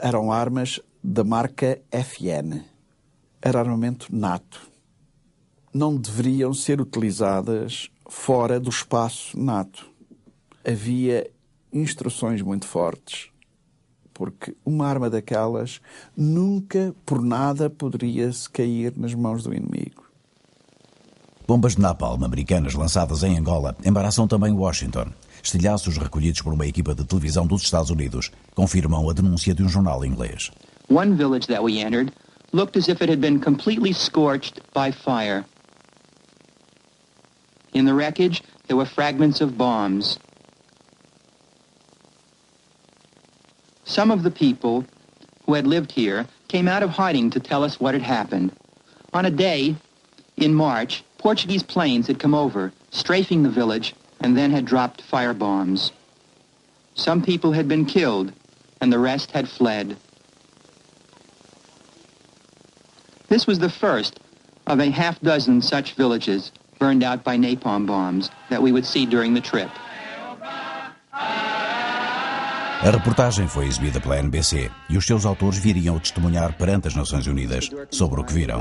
eram armas da marca FN. Era armamento NATO. Não deveriam ser utilizadas fora do espaço NATO. Havia instruções muito fortes, porque uma arma daquelas nunca, por nada, poderia-se cair nas mãos do inimigo. Bombas de napalm americanas lançadas em Angola embaraçam também Washington. Estilhaços recolhidos por uma equipa de televisão dos Estados Unidos confirmam a denúncia de um jornal inglês. One village that we entered looked as if it had been completely scorched by fire. In the wreckage, there were fragments of bombs. Some of the people who had lived here came out of hiding to tell us what had happened. On a day in March, Portuguese planes had come over, strafing the village, and then had dropped firebombs. Some people had been killed, and the rest had fled. This was the first of a half-dozen such villages burned out by napalm bombs that we would see during the trip. A reportagem foi exibida pela NBC e os seus autores viriam a testemunhar perante as Nações Unidas sobre o que viram.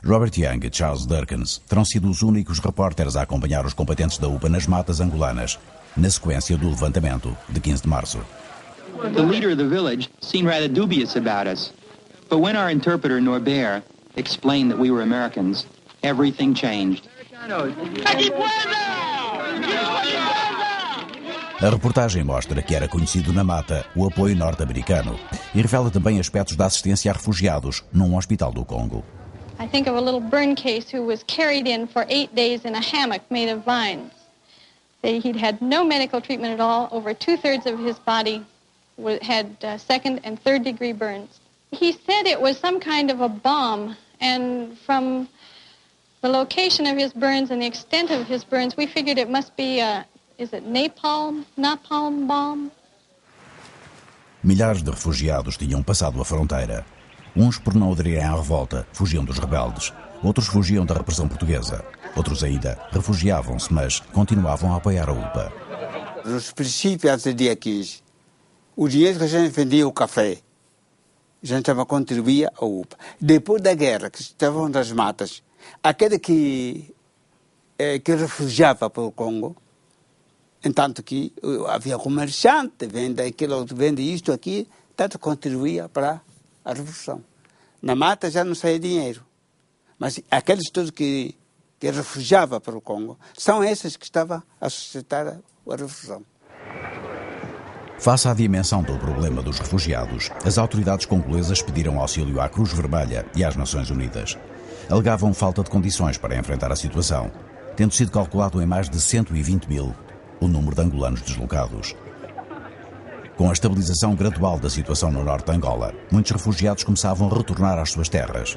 Robert Young e Charles Durkins terão sido os únicos repórteres a acompanhar os combatentes da UPA nas matas angolanas, na sequência do levantamento de 15 de março. The leader of the village seemed rather dubious about us, but when our interpreter Norbert explained that we were Americans, everything changed. A reportagem mostra que era conhecido na mata o apoio norte-americano e revela também aspectos da assistência a refugiados num hospital do Congo. I think of a little burn case who was carried in for 8 days in a hammock made of vines. He'd had no medical treatment at all. Over 2/3 of his body had second and third degree burns. He said it was some kind of a bomb, and from the location of his burns and the extent of his burns, we figured it must be is it napalm bomb? Milhares de refugiados tinham passado a fronteira. Uns, por não aderirem à revolta, fugiam dos rebeldes. Outros fugiam da repressão portuguesa. Outros ainda refugiavam-se, mas continuavam a apoiar a UPA. Nos princípios, antes do dia 15, o dinheiro que a gente vendia o café, a gente estava contribuía à UPA. Depois da guerra, que estavam nas matas, aquele que refugiava para o Congo, entanto que havia comerciante, vende aquilo, vende isto aqui, tanto contribuía para a revolução. Na mata já não saía dinheiro, mas aqueles todos que que refugiava para o Congo, são essas que estavam a suscitar a revolução. Face à dimensão do problema dos refugiados, as autoridades congolesas pediram auxílio à Cruz Vermelha e às Nações Unidas. Alegavam falta de condições para enfrentar a situação, tendo sido calculado em mais de 120 mil o número de angolanos deslocados. Com a estabilização gradual da situação no norte de Angola, muitos refugiados começavam a retornar às suas terras.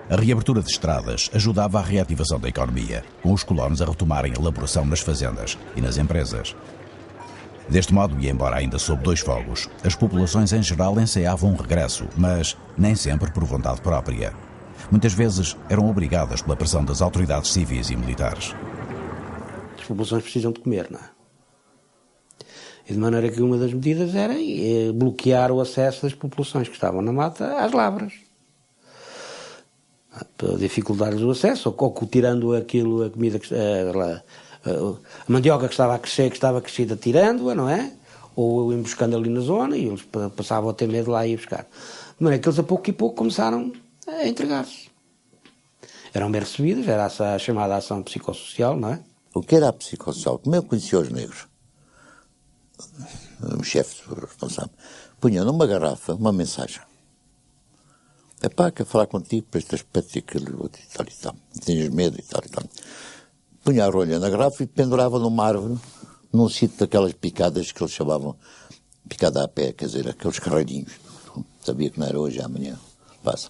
A reabertura de estradas ajudava à reativação da economia, com os colonos a retomarem a elaboração nas fazendas e nas empresas. Deste modo, e embora ainda sob 2 fogos, as populações em geral ensaiavam um regresso, mas nem sempre por vontade própria. Muitas vezes eram obrigadas pela pressão das autoridades civis e militares. As populações precisam de comer, não é? E de maneira que uma das medidas era bloquear o acesso das populações que estavam na mata às lavras. Para dificultar-lhes o acesso, ou tirando aquilo, a comida, a mandioca que estava a crescer, que estava crescida, tirando-a, não é? Ou emboscando ali na zona, e eles passavam a ter medo de lá ir buscar. De maneira que eles a pouco e pouco começaram a entregar-se. Eram bem recebidos, era a chamada ação psicossocial, não é? O que era a psicossocial? Como eu conhecia os negros, o chefe responsável, punha numa garrafa uma mensagem. Epá, quero falar contigo para este aspecto e aquilo e tal e tal. Tinhas medo e tal e tal. Punha a rolha na garrafa e pendurava numa árvore, num sítio daquelas picadas que eles chamavam picada a pé, quer dizer, aqueles carreirinhos. Sabia que não era hoje, amanhã. Passa.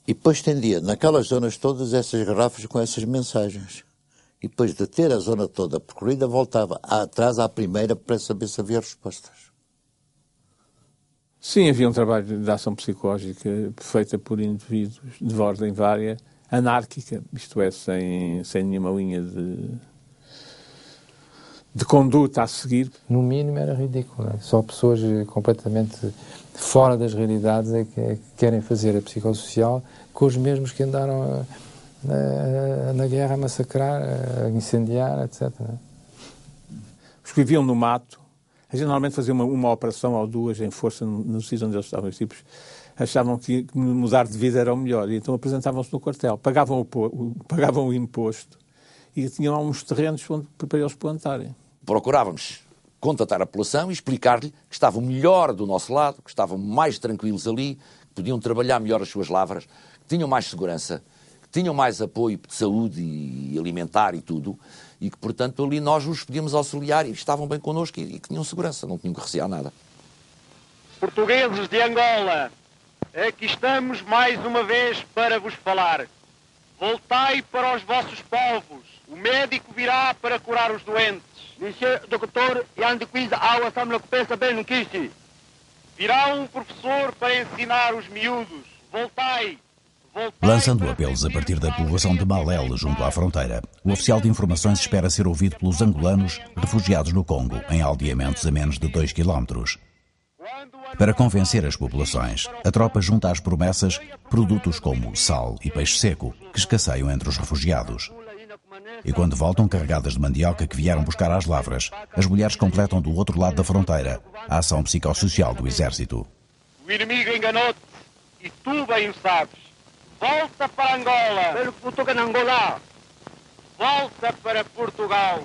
E depois estendia naquelas zonas todas essas garrafas com essas mensagens. E depois de ter a zona toda percorrida, voltava atrás à primeira para saber se havia respostas. Sim, havia um trabalho de ação psicológica feita por indivíduos de ordem vária, anárquica, isto é, sem nenhuma linha de conduta a seguir. No mínimo era ridículo, não é? Só pessoas completamente fora das realidades é que querem fazer a psicossocial com os mesmos que andaram na guerra a massacrar, a incendiar, etc. Não é? Os que viviam no mato, a gente normalmente fazia uma operação ou duas em força nos sítios onde eles estavam. Os tipos achavam que mudar de vida era o melhor, e então apresentavam-se no quartel, pagavam o imposto e tinham lá uns terrenos para eles plantarem. Procurávamos contatar a população e explicar-lhe que estavam melhor do nosso lado, que estavam mais tranquilos ali, que podiam trabalhar melhor as suas lavras, que tinham mais segurança, que tinham mais apoio de saúde e alimentar e tudo, e que, portanto, ali nós os podíamos auxiliar e estavam bem connosco e que tinham segurança, não tinham que recear nada. Portugueses de Angola, aqui estamos mais uma vez para vos falar. Voltai para os vossos povos. O médico virá para curar os doentes. Virá um professor para ensinar os miúdos. Voltai. Lançando apelos a partir da povoação de Malel, junto à fronteira, o oficial de informações espera ser ouvido pelos angolanos refugiados no Congo, em aldeamentos a menos de 2 quilómetros. Para convencer as populações, a tropa junta às promessas produtos como sal e peixe seco, que escasseiam entre os refugiados. E quando voltam carregadas de mandioca que vieram buscar às lavras, as mulheres completam do outro lado da fronteira a ação psicossocial do exército. O inimigo enganou-te e tu bem o sabes. Volta para Angola. Volta para Portugal.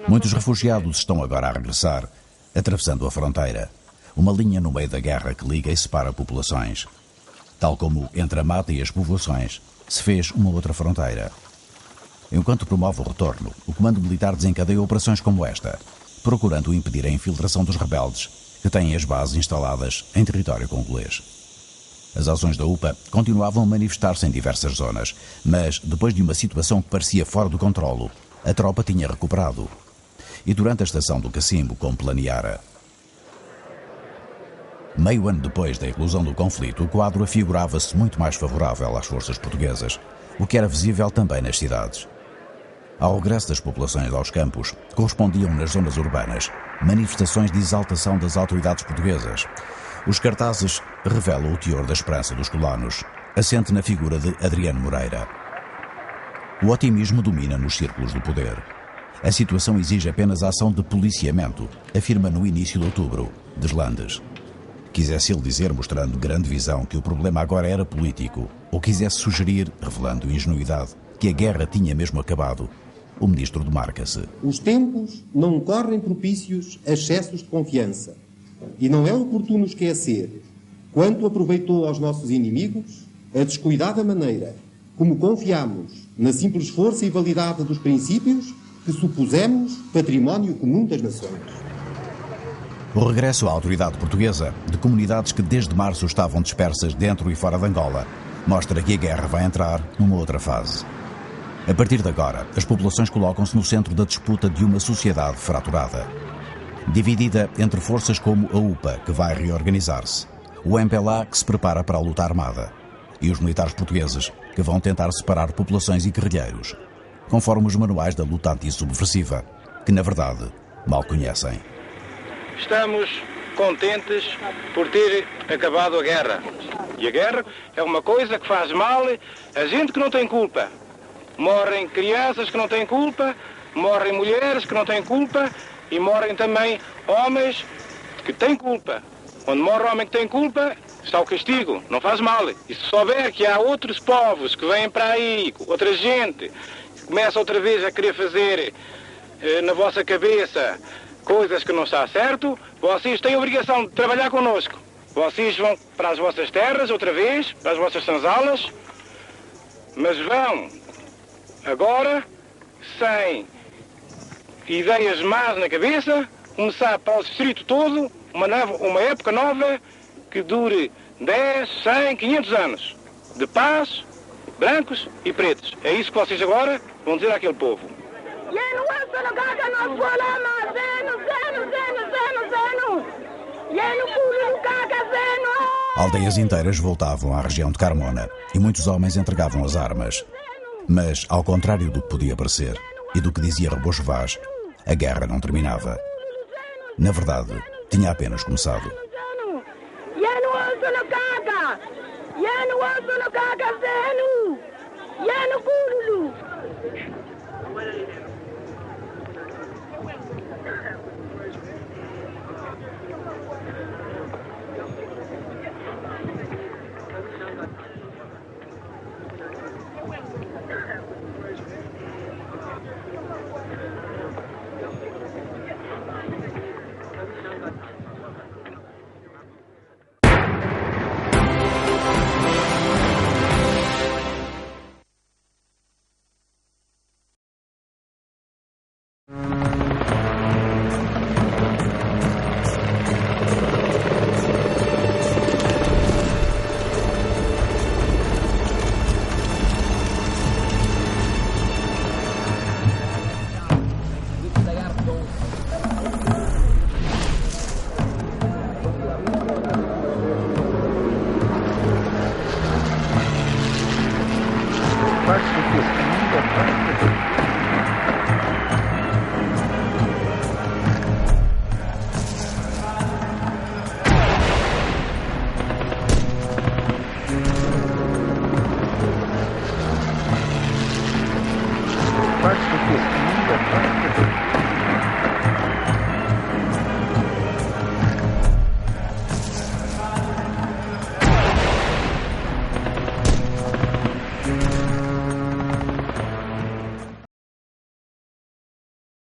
Muitos refugiados estão agora a regressar, atravessando a fronteira. Uma linha no meio da guerra que liga e separa populações. Tal como entre a mata e as povoações, se fez uma outra fronteira. Enquanto promove o retorno, o comando militar desencadeia operações como esta, procurando impedir a infiltração dos rebeldes, que têm as bases instaladas em território congolês. As ações da UPA continuavam a manifestar-se em diversas zonas, mas, depois de uma situação que parecia fora do controlo, a tropa tinha recuperado. E durante a estação do Cacimbo, como planeara. Meio ano depois da eclosão do conflito, o quadro afigurava-se muito mais favorável às forças portuguesas, o que era visível também nas cidades. Ao regresso das populações aos campos, correspondiam nas zonas urbanas manifestações de exaltação das autoridades portuguesas. Os cartazes revelam o teor da esperança dos colonos, assente na figura de Adriano Moreira. O otimismo domina nos círculos do poder. A situação exige apenas a ação de policiamento, afirma no início de outubro, Deslandes. Quisesse ele dizer, mostrando grande visão, que o problema agora era político, ou quisesse sugerir, revelando ingenuidade, que a guerra tinha mesmo acabado, o ministro demarca-se. Os tempos não correm propícios a excessos de confiança, e não é oportuno esquecer quanto aproveitou aos nossos inimigos a descuidada maneira como confiamos na simples força e validade dos princípios que supusemos património comum das nações. O regresso à autoridade portuguesa de comunidades que desde março estavam dispersas dentro e fora de Angola mostra que a guerra vai entrar numa outra fase. A partir de agora, as populações colocam-se no centro da disputa de uma sociedade fraturada. Dividida entre forças como a UPA, que vai reorganizar-se, o MPLA, que se prepara para a luta armada, e os militares portugueses, que vão tentar separar populações e guerrilheiros, conforme os manuais da luta antissubversiva, que, na verdade, mal conhecem. Estamos contentes por ter acabado a guerra. E a guerra é uma coisa que faz mal a gente que não tem culpa. Morrem crianças que não têm culpa, morrem mulheres que não têm culpa e morrem também homens que têm culpa. Quando morre um homem que tem culpa, está o castigo, não faz mal. E se souber que há outros povos que vêm para aí, outra gente, que começa outra vez a querer fazer na vossa cabeça coisas que não está certo, vocês têm a obrigação de trabalhar connosco. Vocês vão para as vossas terras outra vez, para as vossas sanzalas, mas vão agora, sem ideias más na cabeça, começar para o distrito todo uma época nova que dure 10, 100, 500 anos de paz, brancos e pretos. É isso que vocês agora vão dizer àquele povo. Aldeias inteiras voltavam à região de Carmona e muitos homens entregavam as armas. Mas, ao contrário do que podia parecer e do que dizia Rebocho Vaz, a guerra não terminava. Na verdade, tinha apenas começado. Parte do